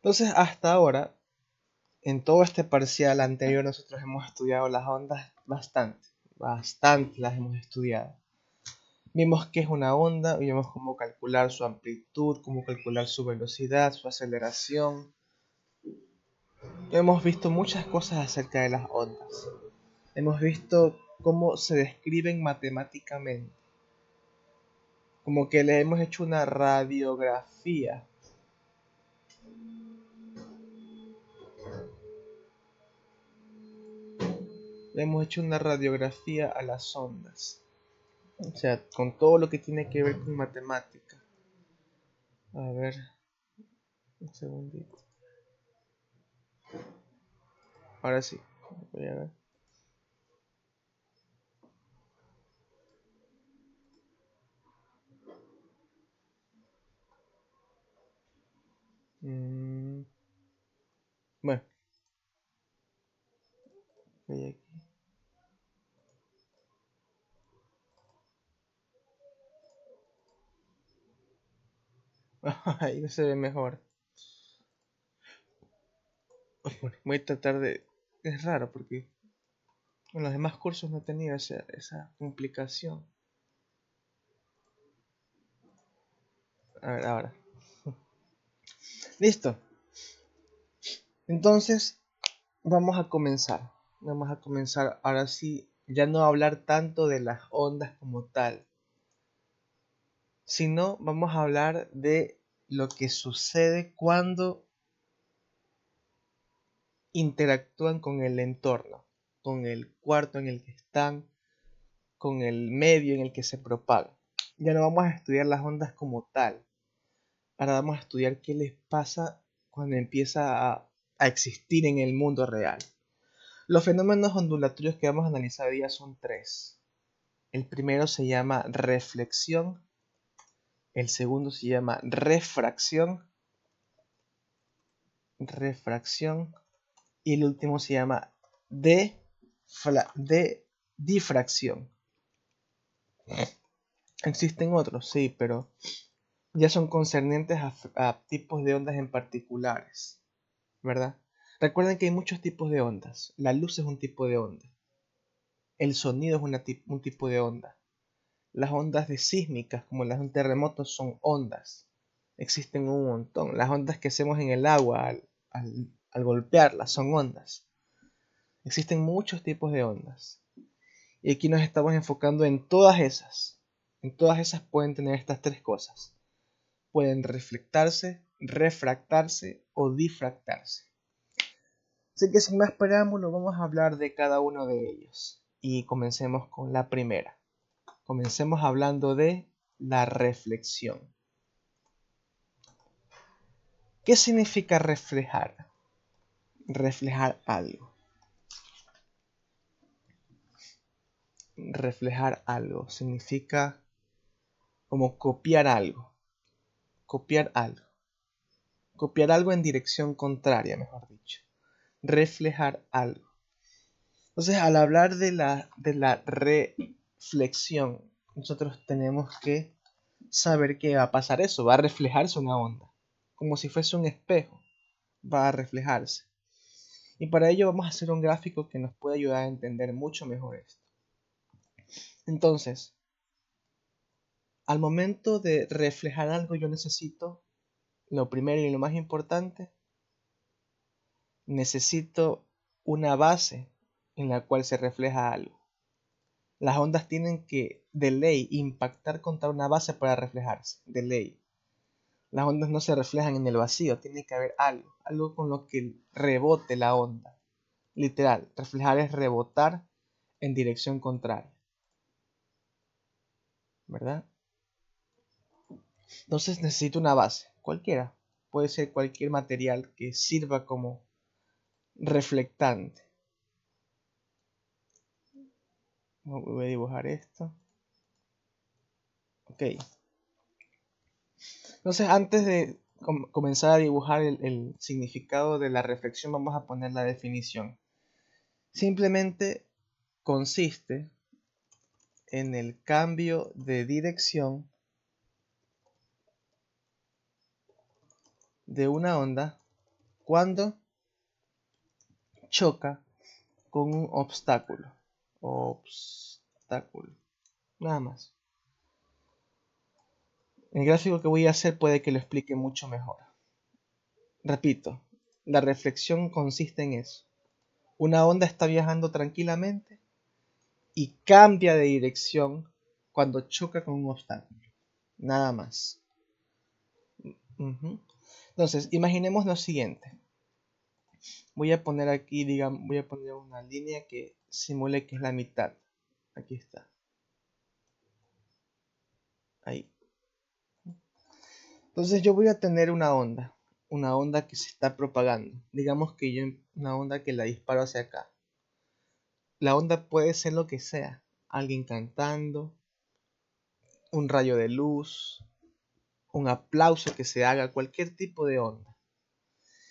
Entonces, hasta ahora, en todo este parcial anterior, nosotros hemos estudiado las ondas bastante las hemos estudiado. Vimos qué es una onda, vimos cómo calcular su amplitud, cómo calcular su velocidad, su aceleración. Hemos visto muchas cosas acerca de las ondas. Hemos visto cómo se describen matemáticamente, como que le hemos hecho una radiografía. Le hemos hecho una radiografía a las ondas. O sea, con todo lo que tiene que ver con matemática. A ver, un segundito. Ahora sí, voy a ver. Mm, bueno, voy aquí. Ahí se ve mejor. Bueno, voy a tratar de... Es raro porque en los demás cursos no tenía esa complicación. A ver, ahora. Listo. Entonces, vamos a comenzar. Vamos a comenzar ahora sí, ya no a hablar tanto de las ondas como tal, sino vamos a hablar de lo que sucede cuando interactúan con el entorno, con el cuarto en el que están, con el medio en el que se propagan. Ya no vamos a estudiar las ondas como tal, ahora vamos a estudiar qué les pasa cuando empieza a existir en el mundo real. Los fenómenos ondulatorios que vamos a analizar hoy día son tres. El primero se llama reflexión, el segundo se llama refracción y el último se llama difracción. Existen otros, sí, pero ya son concernientes a tipos de ondas en particulares, ¿verdad? Recuerden que hay muchos tipos de ondas. La luz es un tipo de onda. El sonido es un tipo de onda. Las ondas de sísmicas, como las de un terremoto, son ondas. Existen un montón. Las ondas que hacemos en el agua al golpearlas son ondas. Existen muchos tipos de ondas. Y aquí nos estamos enfocando en todas esas. En todas esas pueden tener estas tres cosas. Pueden reflectarse, refractarse o difractarse. Así que sin más preámbulo vamos a hablar de cada uno de ellos. Y comencemos con la primera. Comencemos hablando de la reflexión. ¿Qué significa reflejar? Reflejar algo. Reflejar algo significa como copiar algo. Copiar algo. Copiar algo en dirección contraria, mejor dicho. Reflejar algo. Entonces, al hablar de la reflexión, nosotros tenemos que saber que va a pasar eso, va a reflejarse una onda, como si fuese un espejo, va a reflejarse. Y para ello vamos a hacer un gráfico que nos puede ayudar a entender mucho mejor esto. Entonces, al momento de reflejar algo yo necesito, lo primero y lo más importante, necesito una base en la cual se refleja algo. Las ondas tienen que, de ley, impactar contra una base para reflejarse, de ley. Las ondas no se reflejan en el vacío, tiene que haber algo con lo que rebote la onda. Literal, reflejar es rebotar en dirección contraria, ¿verdad? Entonces necesito una base, cualquiera. Puede ser cualquier material que sirva como reflectante. Voy a dibujar esto. Ok. Entonces antes de comenzar a dibujar el significado de la reflexión, vamos a poner la definición. Simplemente consiste en el cambio de dirección de una onda cuando choca con un obstáculo. Obstáculo. Nada más. El gráfico que voy a hacer puede que lo explique mucho mejor. Repito, la reflexión consiste en eso. Una onda está viajando tranquilamente y cambia de dirección cuando choca con un obstáculo. Nada más. Entonces, imaginemos lo siguiente. Voy a poner aquí, digamos, voy a poner una línea que simule que es la mitad. Aquí está. Ahí. Entonces yo voy a tener una onda que se está propagando. Digamos que yo una onda que la disparo hacia acá. La onda puede ser lo que sea. Alguien cantando, un rayo de luz, un aplauso que se haga, cualquier tipo de onda.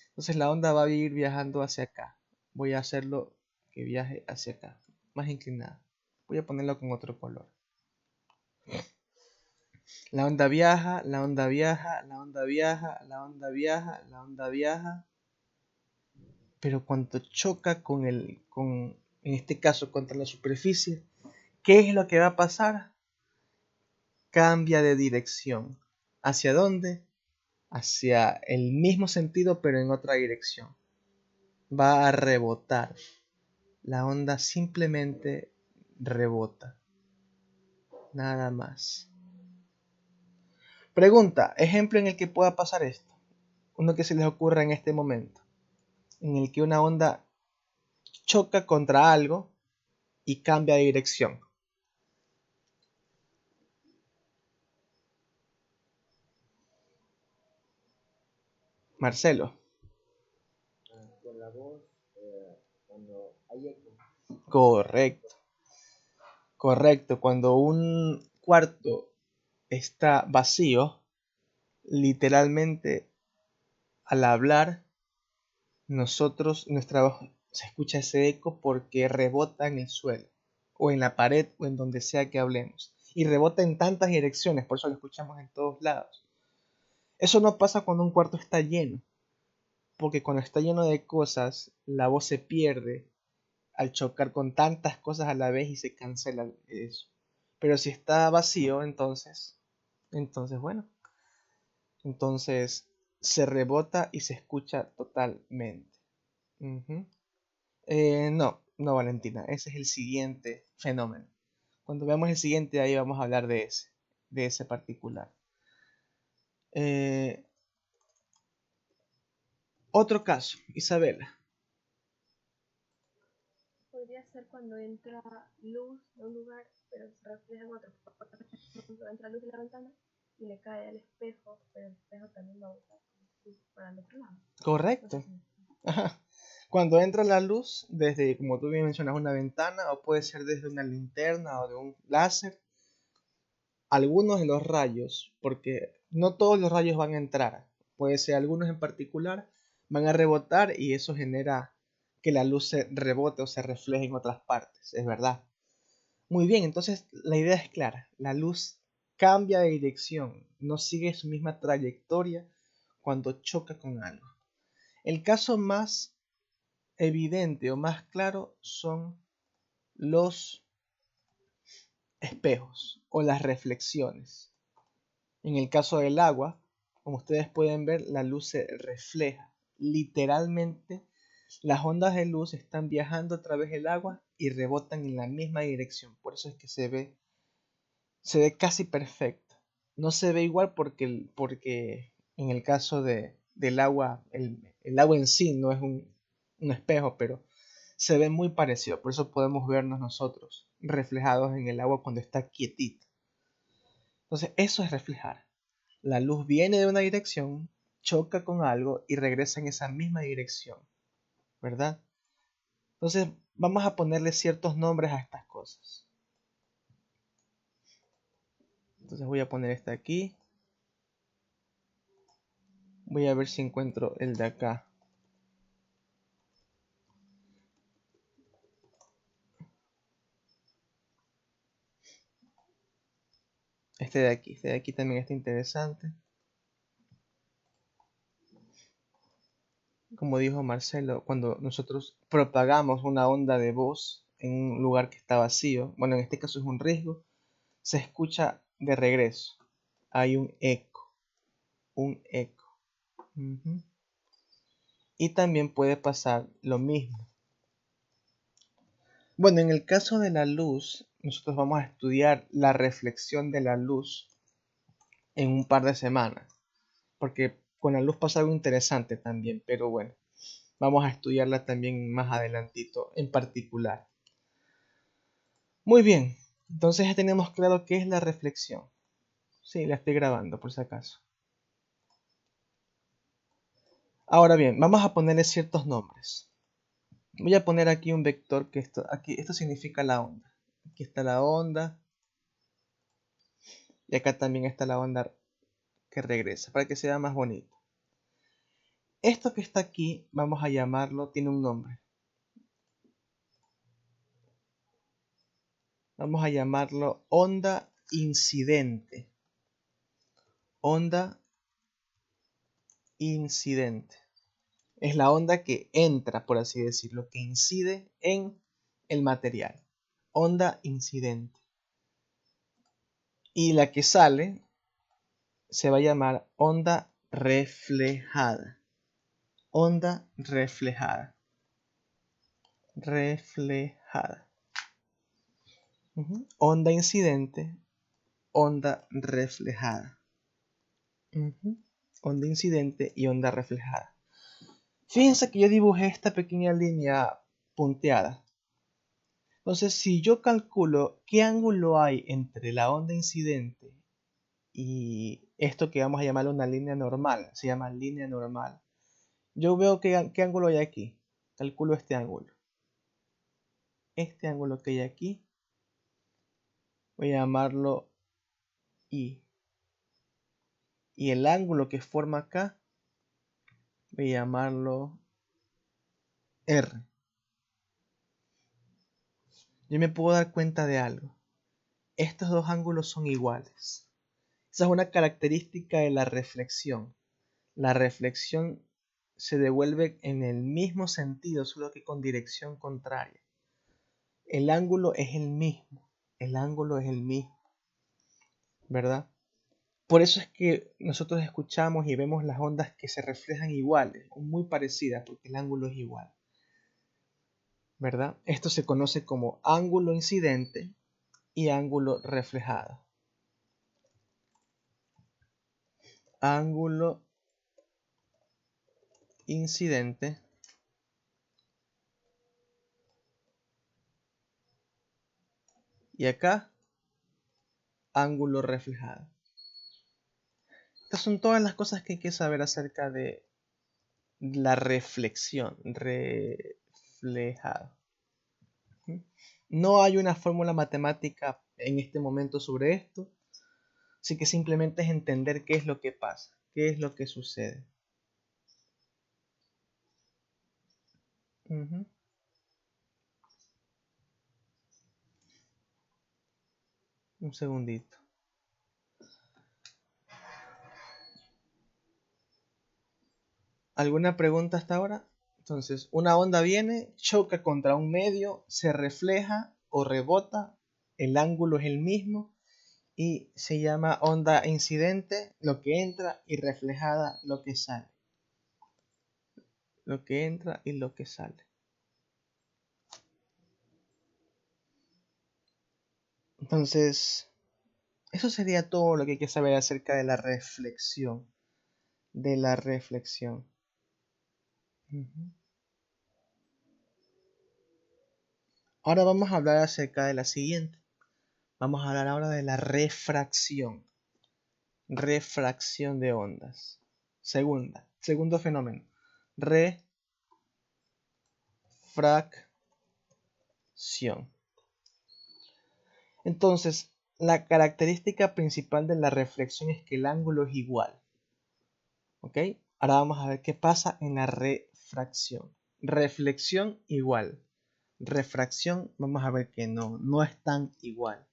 Entonces la onda va a ir viajando hacia acá. Voy a hacerlo que viaje hacia acá, más inclinado. Voy a ponerlo con otro color. La onda viaja, la onda viaja, la onda viaja, la onda viaja, la onda viaja. Pero cuando choca en este caso, contra la superficie, ¿qué es lo que va a pasar? Cambia de dirección. ¿Hacia dónde? Hacia el mismo sentido, pero en otra dirección. Va a rebotar. La onda simplemente rebota. Nada más. Pregunta, ejemplo en el que pueda pasar esto. Uno que se les ocurra en este momento. En el que una onda choca contra algo y cambia de dirección. Marcelo. Con la voz, cuando hay eco. Correcto, correcto. Cuando un cuarto está vacío, literalmente al hablar, nuestra voz se escucha ese eco porque rebota en el suelo, o en la pared, o en donde sea que hablemos. Y rebota en tantas direcciones, por eso lo escuchamos en todos lados. Eso no pasa cuando un cuarto está lleno, porque cuando está lleno de cosas, la voz se pierde al chocar con tantas cosas a la vez y se cancela eso. Pero si está vacío, bueno, entonces se rebota y se escucha totalmente. Ujú. No, Valentina, ese es el siguiente fenómeno. Cuando veamos el siguiente, ahí vamos a hablar de ese particular. Eh, Otro caso, Isabela. Podría ser cuando entra luz de un lugar, pero se refleja en otro. Por ejemplo, entra luz de la ventana y le cae al espejo, pero el espejo también va a botar luz para el otro lado. Correcto. No sé si Ajá. Cuando entra la luz, desde, como tú bien mencionas, una ventana, o puede ser desde una linterna o de un láser, algunos de los rayos, porque no todos los rayos van a entrar, puede ser algunos en particular, van a rebotar y eso genera que la luz se rebote o se refleje en otras partes, es verdad. Muy bien, entonces la idea es clara, la luz cambia de dirección, no sigue su misma trayectoria cuando choca con algo. El caso más evidente o más claro son los espejos o las reflexiones. En el caso del agua, como ustedes pueden ver, la luz se refleja. Literalmente, las ondas de luz están viajando a través del agua y rebotan en la misma dirección. Por eso es que se ve casi perfecto. No se ve igual porque en el caso del agua, el agua en sí no es un espejo, pero se ve muy parecido. Por eso podemos vernos nosotros reflejados en el agua cuando está quietita. Entonces, eso es reflejar. La luz viene de una dirección, choca con algo y regresa en esa misma dirección, ¿verdad? Entonces, vamos a ponerle ciertos nombres a estas cosas. Entonces voy a poner este aquí. Voy a ver si encuentro el de acá. Este de aquí también está interesante. como dijo Marcelo, cuando nosotros propagamos una onda de voz en un lugar que está vacío, bueno, en este caso es un riesgo, se escucha de regreso. Hay un eco, un eco. Ujú. Y también puede pasar lo mismo. Bueno, en el caso de la luz, nosotros vamos a estudiar la reflexión de la luz en un par de semanas, porque con la luz pasa algo interesante también, pero bueno, vamos a estudiarla también más adelantito en particular. Muy bien, entonces ya tenemos claro qué es la reflexión. Sí, la estoy grabando por si acaso. Ahora bien, vamos a ponerle ciertos nombres. Voy a poner aquí un vector que esto significa la onda. Aquí está la onda y acá también está la onda que regresa para que sea más bonito. Esto que está aquí, vamos a llamarlo, tiene un nombre. Vamos a llamarlo onda incidente. Onda incidente. Es la onda que entra, por así decirlo, que incide en el material. Onda incidente. Y la que sale se va a llamar onda reflejada. Onda reflejada. Reflejada. Onda incidente, onda reflejada. Onda incidente y onda reflejada. Fíjense que yo dibujé esta pequeña línea punteada. Entonces, si yo calculo qué ángulo hay entre la onda incidente y esto que vamos a llamar una línea normal, se llama línea normal, yo veo qué ángulo hay aquí. Calculo este ángulo. Este ángulo que hay aquí, voy a llamarlo I. Y el ángulo que forma acá, voy a llamarlo R. Yo me puedo dar cuenta de algo. Estos dos ángulos son iguales. Esa es una característica de la reflexión. La reflexión se devuelve en el mismo sentido, solo que con dirección contraria. El ángulo es el mismo. El ángulo es el mismo. ¿Verdad? Por eso es que nosotros escuchamos y vemos las ondas que se reflejan iguales o muy parecidas, porque el ángulo es igual. ¿Verdad? Esto se conoce como ángulo incidente y ángulo reflejado. Ángulo incidente y acá ángulo reflejado. Estas son todas las cosas que hay que saber acerca de la reflexión, reflejado. No hay una fórmula matemática en este momento sobre esto, así que simplemente es entender qué es lo que pasa, qué es lo que sucede. Un segundito. ¿Alguna pregunta hasta ahora? Entonces, una onda viene, choca contra un medio, se refleja o rebota, el ángulo es el mismo y se llama onda incidente, lo que entra, y reflejada, lo que sale. Lo que entra y lo que sale. Entonces, eso sería todo lo que hay que saber acerca de la reflexión. De la reflexión. Ahora vamos a hablar acerca de la siguiente. Vamos a hablar ahora de la refracción. Refracción de ondas. Segundo fenómeno. Refracción. Entonces, la característica principal de la reflexión es que el ángulo es igual. ¿Ok? Ahora vamos a ver qué pasa en la refracción. Reflexión igual. Refracción, vamos a ver que no es tan igual.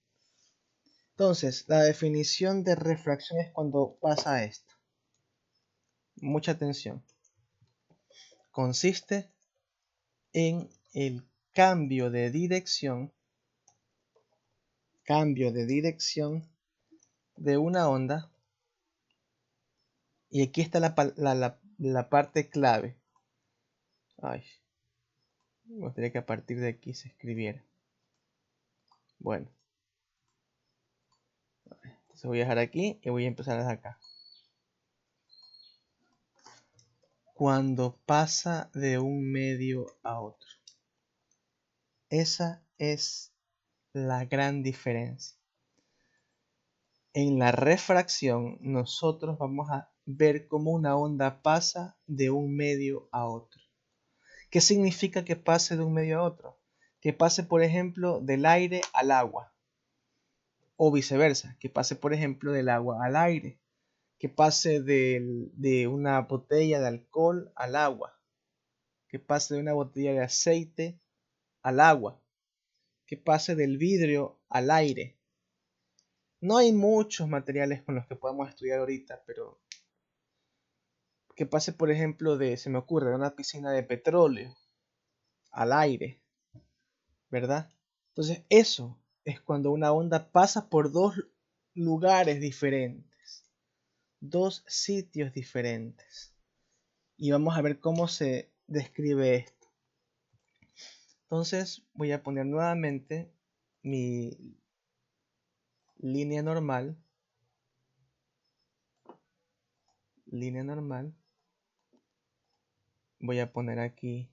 Entonces, la definición de refracción es cuando pasa esto. Mucha atención. consiste en el cambio de dirección de una onda. Y aquí está la parte clave. Ay, me gustaría que a partir de aquí se escribiera. Bueno, entonces voy a dejar aquí y voy a empezar desde acá. Cuando pasa de un medio a otro. Esa es la gran diferencia. En la refracción nosotros vamos a ver cómo una onda pasa de un medio a otro. ¿Qué significa que pase de un medio a otro? Que pase, por ejemplo, del aire al agua. O viceversa, que pase, por ejemplo, del agua al aire. Que pase de una botella de alcohol al agua. Que pase de una botella de aceite al agua. Que pase del vidrio al aire. No hay muchos materiales con los que podamos estudiar ahorita, pero que pase, por ejemplo, se me ocurre, de una piscina de petróleo al aire, ¿verdad? Entonces eso es cuando una onda pasa por dos lugares diferentes, dos sitios diferentes. Y vamos a ver cómo se describe esto. Entonces voy a poner nuevamente mi línea normal. Voy a poner aquí.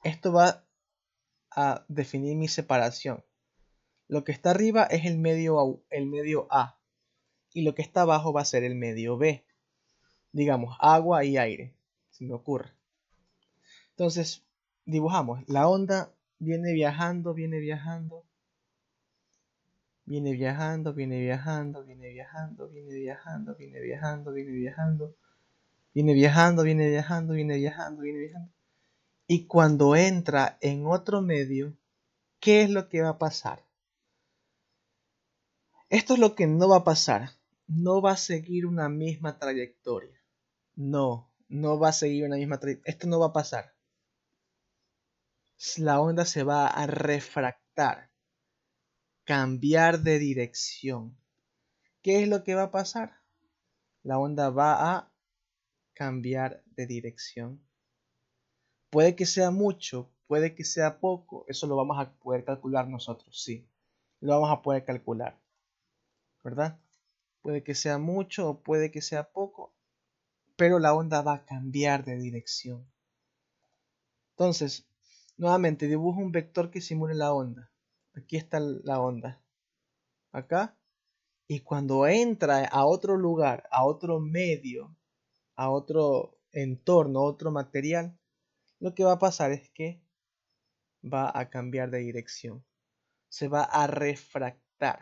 Esto va a definir mi separación. Lo que está arriba es el medio A y lo que está abajo va a ser el medio B. Digamos, agua y aire, se me ocurre. Entonces, dibujamos. La onda viene viajando, viene viajando, viene viajando, viene viajando, viene viajando, viene viajando, viene viajando, viene viajando, viene viajando, viene viajando, viene viajando, viene viajando. Y cuando entra en otro medio, ¿qué es lo que va a pasar? Esto es lo que no va a pasar. No va a seguir una misma trayectoria. No va a seguir una misma trayectoria. Esto no va a pasar. La onda se va a refractar, cambiar de dirección. ¿Qué es lo que va a pasar? La onda va a cambiar de dirección. Puede que sea mucho, puede que sea poco, eso lo vamos a poder calcular nosotros, sí. Lo vamos a poder calcular, ¿verdad? Puede que sea mucho o puede que sea poco, pero la onda va a cambiar de dirección. Entonces, nuevamente dibujo un vector que simule la onda. Aquí está la onda. Acá. Y cuando entra a otro lugar, a otro medio, a otro entorno, a otro material, lo que va a pasar es que va a cambiar de dirección. Se va a refractar,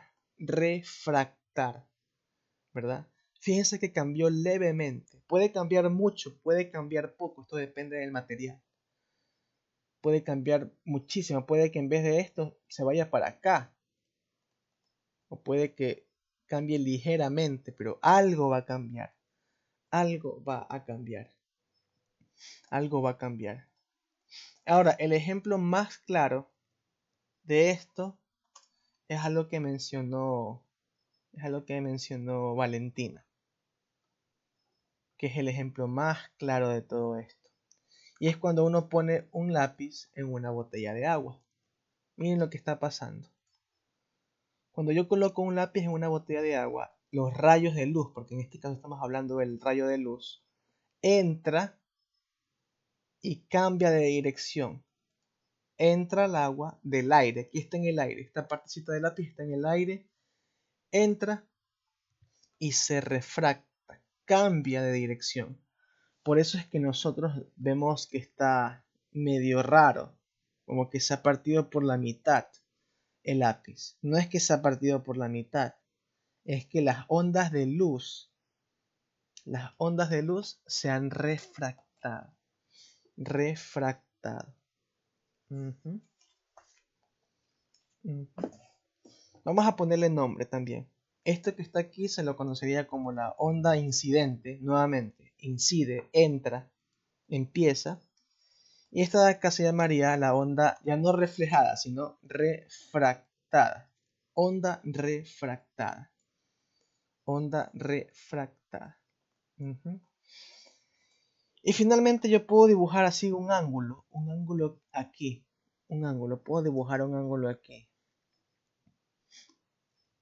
¿verdad? Fíjense que cambió levemente. Puede cambiar mucho, puede cambiar poco, esto depende del material. Puede cambiar muchísimo, puede que en vez de esto se vaya para acá. O puede que cambie ligeramente, pero algo va a cambiar. Algo va a cambiar. Algo va a cambiar. Ahora, el ejemplo más claro de esto es algo que mencionó Valentina, que es el ejemplo más claro de todo esto. Y es cuando uno pone un lápiz en una botella de agua. Miren lo que está pasando. Cuando yo coloco un lápiz en una botella de agua, los rayos de luz, porque en este caso estamos hablando del rayo de luz, entra y cambia de dirección. Entra el agua del aire. Aquí está en el aire. Esta partecita del lápiz está en el aire. Entra y se refracta. Cambia de dirección. Por eso es que nosotros vemos que está medio raro. Como que se ha partido por la mitad el lápiz. No es que se ha partido por la mitad. Es que las ondas de luz se han refractado. Vamos a ponerle nombre también. Esto que está aquí se lo conocería como la onda incidente. Nuevamente, incide, entra, empieza. Y esta de acá se llamaría la onda ya no reflejada, sino refractada. Onda refractada. Onda refractada. Ujú. Y finalmente yo puedo dibujar así un ángulo aquí, un ángulo, puedo dibujar un ángulo aquí.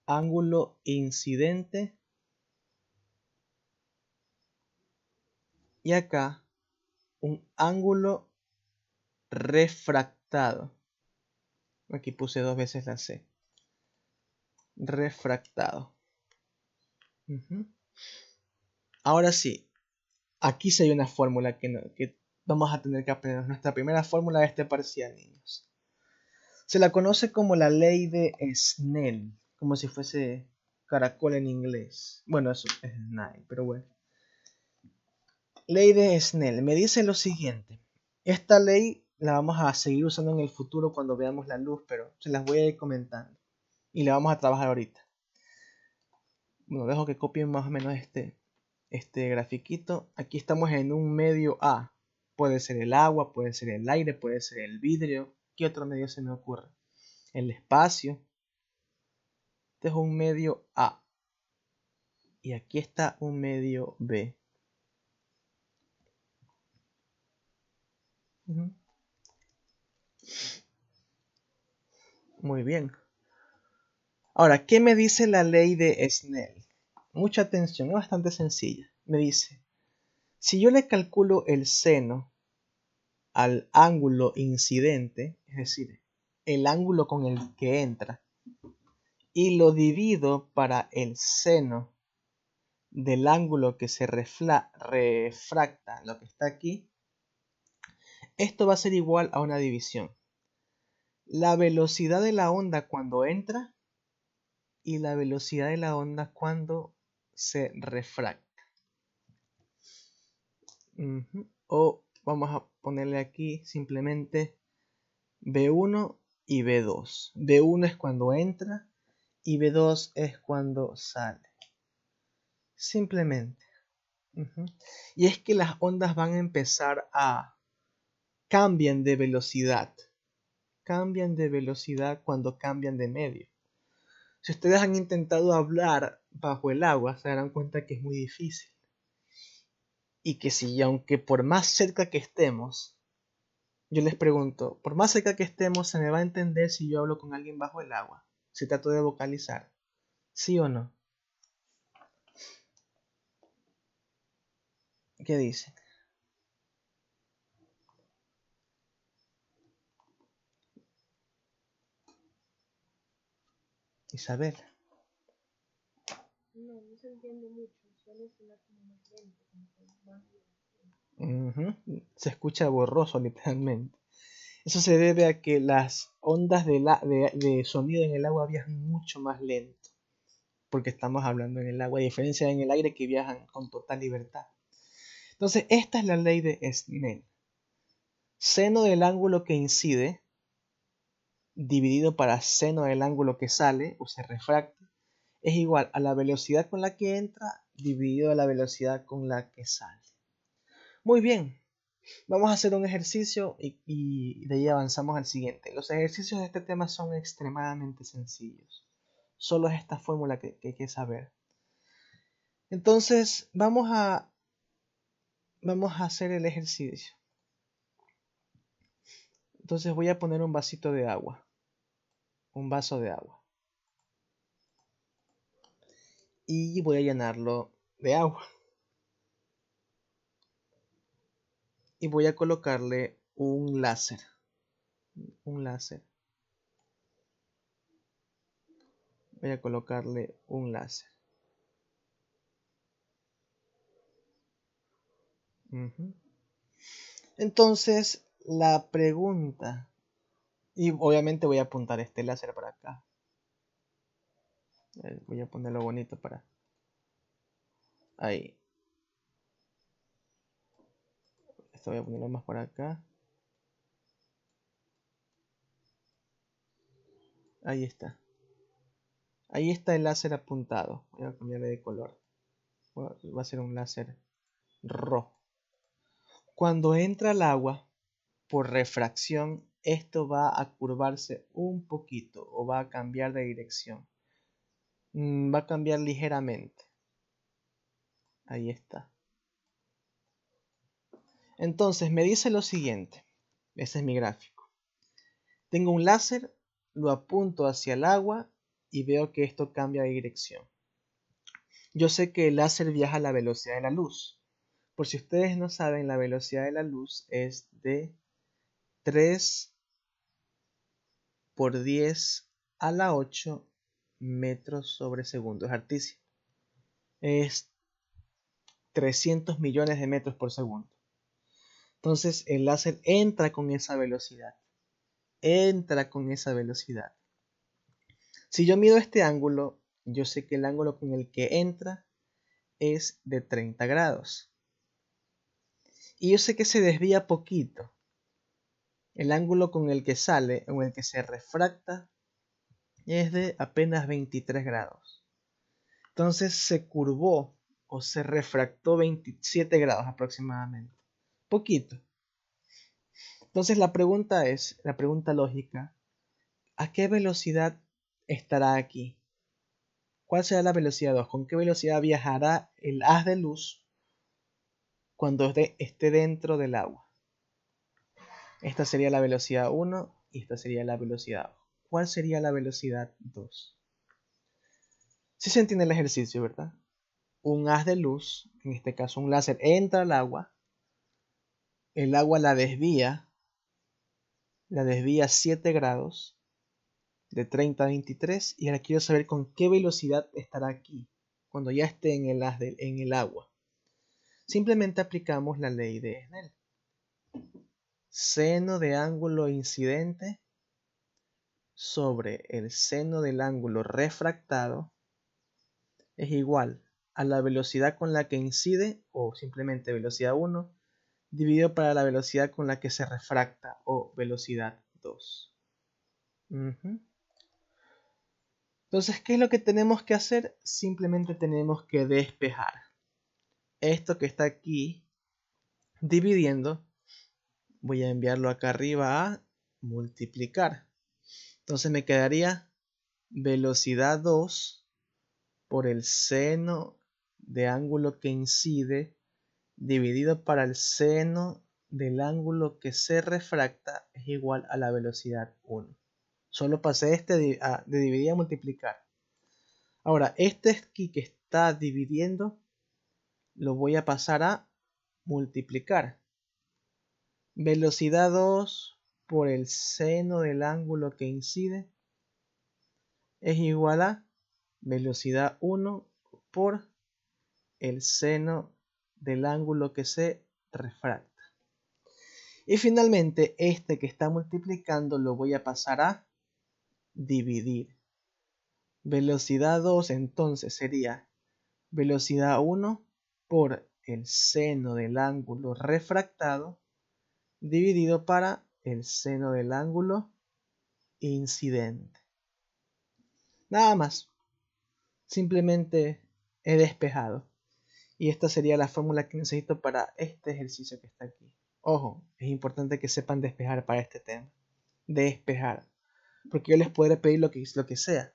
Ángulo incidente. Y acá un ángulo refractado. Aquí puse 2 veces la C. Refractado. Ujú. Ahora sí, aquí sí hay una fórmula que vamos a tener que aprender. Nuestra primera fórmula de este parcial, niños. Se la conoce como la ley de Snell, como si fuese caracol en inglés. Bueno, eso es Snell, pero bueno. Ley de Snell me dice lo siguiente. Esta ley la vamos a seguir usando en el futuro cuando veamos la luz, pero se las voy a ir comentando. Y la vamos a trabajar ahorita. Bueno, dejo que copien más o menos este grafiquito. Aquí estamos en un medio A. Puede ser el agua, puede ser el aire, puede ser el vidrio. ¿Qué otro medio se me ocurre? El espacio. Este es un medio A. Y aquí está un medio B. Muy bien. Ahora, ¿qué me dice la ley de Snell? Mucha atención, es bastante sencilla. Me dice, si yo le calculo el seno al ángulo incidente, es decir, el ángulo con el que entra, y lo divido para el seno del ángulo que se refracta, lo que está aquí, esto va a ser igual a una división. La velocidad de la onda cuando entra y la velocidad de la onda cuando se refracta. O vamos a ponerle aquí simplemente B1 y B2. B1 es cuando entra y B2 es cuando sale. Simplemente. Y es que las ondas van a empezar a cambian de velocidad. Cambian de velocidad cuando cambian de medio. Si ustedes han intentado hablar bajo el agua, se darán cuenta que es muy difícil. Y que si, aunque por más cerca que estemos, yo les pregunto, por más cerca que estemos, se me va a entender si yo hablo con alguien bajo el agua. Si trato de vocalizar. ¿Sí o no? ¿Qué dicen? Isabel. No, no se entiende mucho, suele sonar como más lento, como que más Se escucha borroso literalmente. Eso se debe a que las ondas de sonido en el agua viajan mucho más lento. Porque estamos hablando en el agua, a diferencia en el aire que viajan con total libertad. Entonces, esta es la ley de Snell. Seno del ángulo que incide dividido para seno del ángulo que sale o se refracta es igual a la velocidad con la que entra dividido a la velocidad con la que sale. Muy bien, vamos a hacer un ejercicio y de ahí avanzamos al siguiente. Los ejercicios de este tema son extremadamente sencillos. Solo es esta fórmula que hay que saber. Entonces, vamos a hacer el ejercicio. Entonces voy a poner un vasito de agua. Un vaso de agua. Y voy a llenarlo de agua. Y voy a colocarle un láser. Un láser. Voy a colocarle un láser. Entonces, la pregunta. Y obviamente voy a apuntar este láser para acá. Voy a ponerlo bonito para... Ahí. Esto voy a ponerlo más para acá. Ahí está. Ahí está el láser apuntado. Voy a cambiarle de color. Va a ser un láser rojo. Cuando entra el agua, por refracción, esto va a curvarse un poquito o va a cambiar de dirección. Va a cambiar ligeramente. Ahí está. Entonces me dice lo siguiente. Ese es mi gráfico. Tengo un láser, lo apunto hacia el agua y veo que esto cambia de dirección. Yo sé que el láser viaja a la velocidad de la luz. Por si ustedes no saben, la velocidad de la luz es de 3 por 10 a la 8 metros sobre segundo. Es hartísimo. Es 300 millones de metros por segundo. Entonces el láser entra con esa velocidad. Entra con esa velocidad. Si yo mido este ángulo, yo sé que el ángulo con el que entra es de 30 grados. Y yo sé que se desvía poquito. El ángulo con el que sale o el que se refracta es de apenas 23 grados. Entonces se curvó o se refractó 27 grados aproximadamente. Poquito. Entonces la pregunta lógica, ¿a qué velocidad estará aquí? ¿Cuál será la velocidad 2? ¿Con qué velocidad viajará el haz de luz cuando esté dentro del agua? Esta sería la velocidad 1 y esta sería la velocidad 2. ¿Cuál sería la velocidad 2? Si se entiende el ejercicio, ¿verdad? Un haz de luz, en este caso un láser, entra al agua, el agua la desvía 7 grados, de 30 a 23, y ahora quiero saber con qué velocidad estará aquí, cuando ya esté en el agua. Simplemente aplicamos la ley de Snell. Seno de ángulo incidente sobre el seno del ángulo refractado es igual a la velocidad con la que incide, o simplemente velocidad 1, dividido para la velocidad con la que se refracta, o velocidad 2. Entonces, ¿qué es lo que tenemos que hacer? Simplemente tenemos que despejar esto que está aquí dividiendo. Voy a enviarlo acá arriba a multiplicar. Entonces me quedaría velocidad 2 por el seno de ángulo que incide dividido para el seno del ángulo que se refracta es igual a la velocidad 1. Solo pasé de dividir a multiplicar. Ahora, este aquí que está dividiendo lo voy a pasar a multiplicar. Velocidad 2 por el seno del ángulo que incide es igual a velocidad 1 por el seno del ángulo que se refracta. Y finalmente este que está multiplicando lo voy a pasar a dividir. Velocidad 2 entonces sería velocidad 1 por el seno del ángulo refractado dividido para el seno del ángulo incidente. Nada más. Simplemente he despejado. Y esta sería la fórmula que necesito para este ejercicio que está aquí. Ojo, es importante que sepan despejar para este tema. Despejar. Porque yo les podré pedir lo que sea.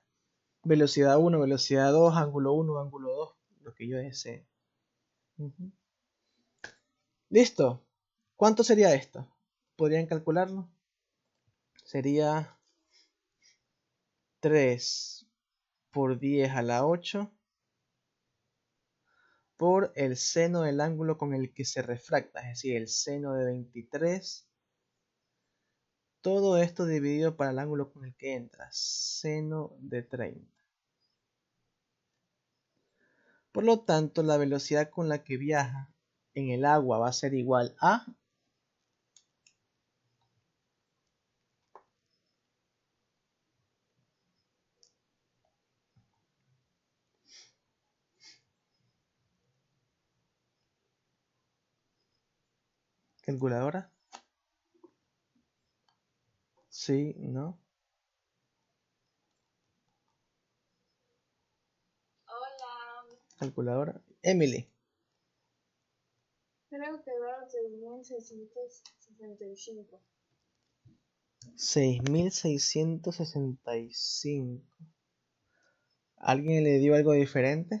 Velocidad 1, velocidad 2, ángulo 1, ángulo 2. Lo que yo desee. Listo. ¿Cuánto sería esto? ¿Podrían calcularlo? Sería 3 por 10 a la 8 por el seno del ángulo con el que se refracta, es decir, el seno de 23. Todo esto dividido para el ángulo con el que entra, seno de 30. Por lo tanto, la velocidad con la que viaja en el agua va a ser igual a calculadora. Sí, ¿no? Hola. Calculadora. Emily. Creo que va 6.665. 6.665. ¿Alguien le dio algo diferente?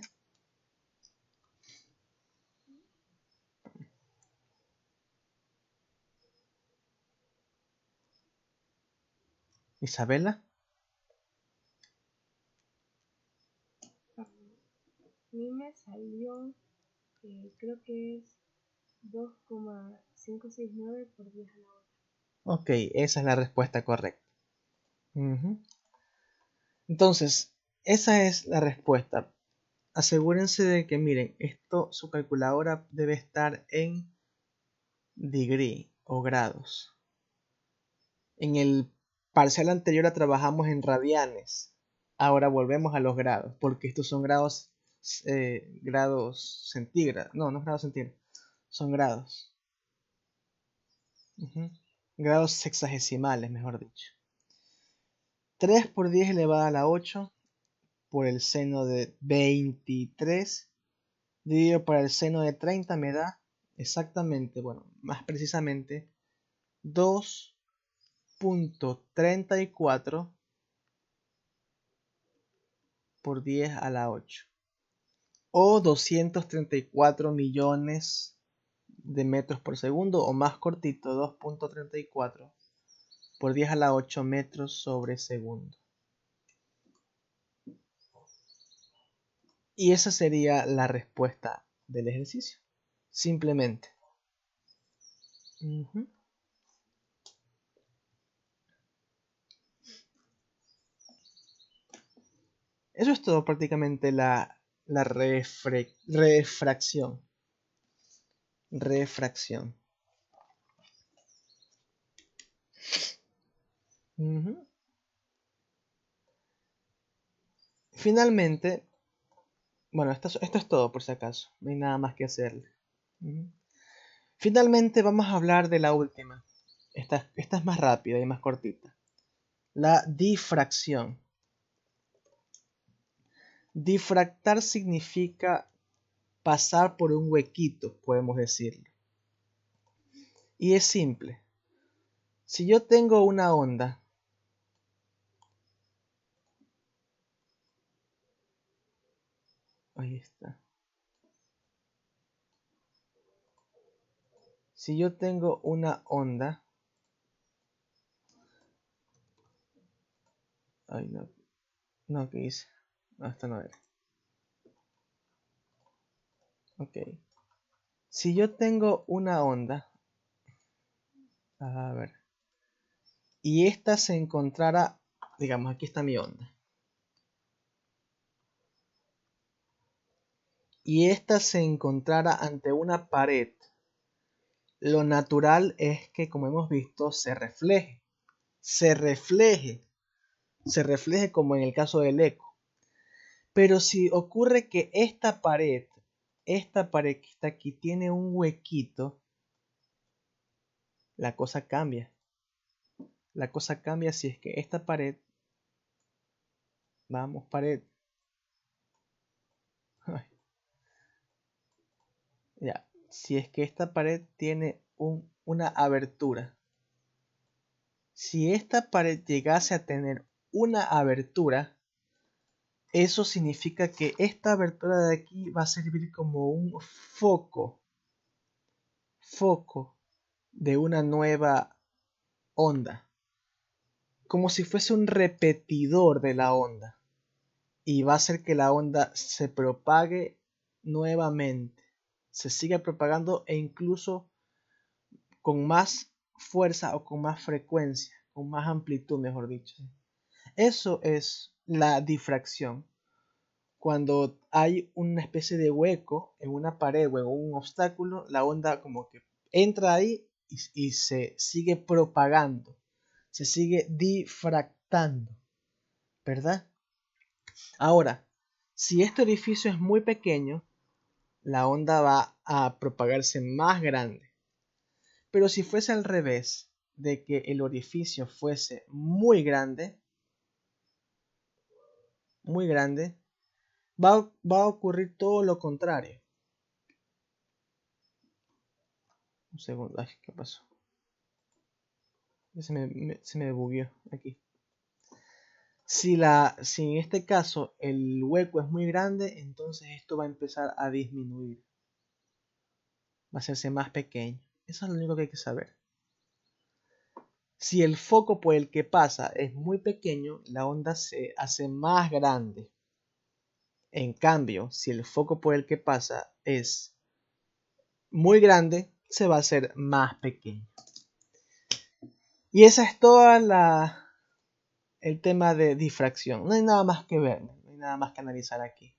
¿Isabela? A mí me salió, creo que es 2,569 por 10 a la hora. Ok, esa es la respuesta correcta. Ujú. Entonces, esa es la respuesta. Asegúrense de que, miren, esto, su calculadora debe estar en degree o grados. En el parcial anterior la trabajamos en radianes. Ahora volvemos a los grados, porque estos son grados centígrados. No, no es grados centígrados, son grados. Ujú. Grados sexagesimales, mejor dicho. 3 por 10 elevada a la 8 por el seno de 23 dividido por el seno de 30 me da exactamente, bueno, más precisamente 2,34 por 10 a la 8 o 234 millones de metros por segundo, o más cortito, 2,34 por 10 a la 8 metros sobre segundo. Y esa sería la respuesta del ejercicio. Simplemente. Ujú. Eso es todo prácticamente la refracción. Refracción. Ujú. Finalmente, bueno, esto es todo por si acaso. No hay nada más que hacerle. Ujú. Finalmente vamos a hablar de la última. Esta es más rápida y más cortita. La difracción. Difractar significa pasar por un huequito, podemos decirlo. Y es simple. Si yo tengo una onda, ahí está. Si yo tengo una onda, ay no, no, ¿qué hice? No, esta no era. Ok. Si yo tengo una onda, a ver, y esta se encontrara, digamos, aquí está mi onda, y esta se encontrara ante una pared, lo natural es que, como hemos visto, se refleje, se refleje, se refleje como en el caso del eco. Pero si ocurre que esta pared que está aquí, tiene un huequito, la cosa cambia. La cosa cambia si es que esta pared, vamos, pared, ay, ya, si es que esta pared tiene una abertura. Si esta pared llegase a tener una abertura, eso significa que esta abertura de aquí va a servir como un foco de una nueva onda, como si fuese un repetidor de la onda, y va a hacer que la onda se propague nuevamente, se siga propagando e incluso con más fuerza o con más frecuencia, con más amplitud, mejor dicho. Eso es la difracción. Cuando hay una especie de hueco en una pared o en un obstáculo, la onda como que entra ahí y se sigue propagando, se sigue difractando, ¿verdad? Ahora, si este orificio es muy pequeño, la onda va a propagarse más grande. Pero si fuese al revés, de que el orificio fuese muy grande, va a ocurrir todo lo contrario. Un segundo. Ay, ¿qué pasó? Se me bugueó aquí. Si en este caso el hueco es muy grande, entonces esto va a empezar a disminuir. Va a hacerse más pequeño. Eso es lo único que hay que saber. Si el foco por el que pasa es muy pequeño, la onda se hace más grande. En cambio, si el foco por el que pasa es muy grande, se va a hacer más pequeño. Y esa es toda el tema de difracción. No hay nada más que ver, no hay nada más que analizar aquí.